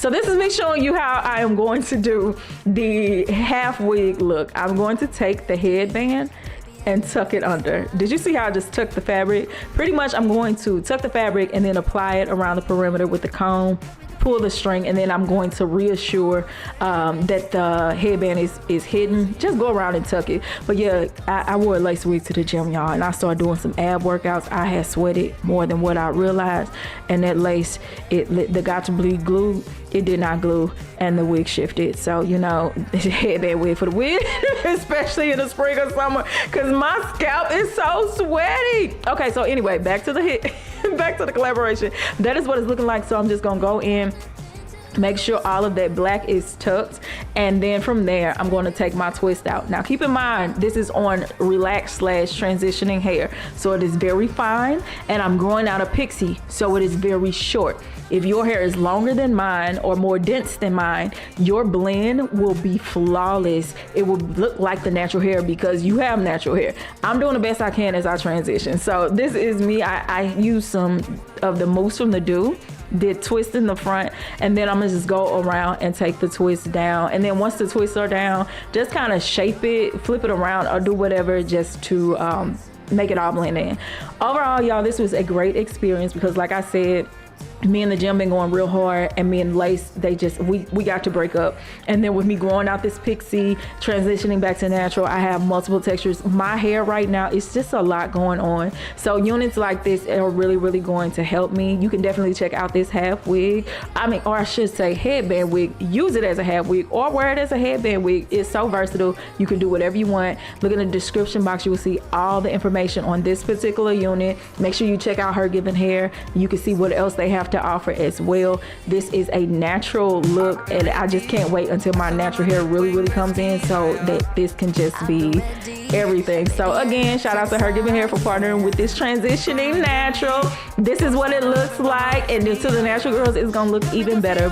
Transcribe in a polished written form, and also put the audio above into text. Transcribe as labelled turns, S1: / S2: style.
S1: So this is me showing you how I am going to do the half wig look. I'm going to take the headband and tuck it under. Did you see how I just tucked the fabric? Pretty much I'm going to tuck the fabric and then apply it around the perimeter with the comb, pull the string, and then I'm going to reassure that the headband is hidden. Just go around and tuck it. But yeah, I wore a lace wig to the gym, y'all, and I started doing some ab workouts. I had sweated more than what I realized, and that lace, the got to bleed glue, it did not glue, and the wig shifted. So, you know, headband wig for the wig, especially in the spring or summer, because my scalp is so sweaty. Okay, so anyway, back to the collaboration. That is what it's looking like. So I'm just gonna go in, make sure all of that black is tucked, and then from there I'm going to take my twist out. Now keep in mind, this is on relaxed / transitioning hair, so it is very fine, and I'm growing out a pixie, so it is very short. If your hair is longer than mine or more dense than mine, your blend will be flawless. It will look like the natural hair because you have natural hair. I'm doing the best I can as I transition. So this is me. I use some of the mousse from the Do, did twist in the front, and then I'm gonna just go around and take the twist down. And then once the twists are down, just kind of shape it, flip it around, or do whatever just to make it all blend in. Overall, y'all, this was a great experience because, like I said, me and the gym been going real hard, and me and Lace, we got to break up. And then with me growing out this pixie, transitioning back to natural, I have multiple textures. My hair right now, it's just a lot going on. So units like this are really, really going to help me. You can definitely check out this half wig. Or I should say headband wig. Use it as a half wig or wear it as a headband wig. It's so versatile. You can do whatever you want. Look in the description box. You will see all the information on this particular unit. Make sure you check out HerGivenHair. You can see what else they have to offer as well. This is a natural look, and I just can't wait until my natural hair really comes in, so that this can just be everything. So again, shout out to HerGivenHair for partnering with this transitioning natural. This is what it looks like, and to the natural girls, it's gonna look even better.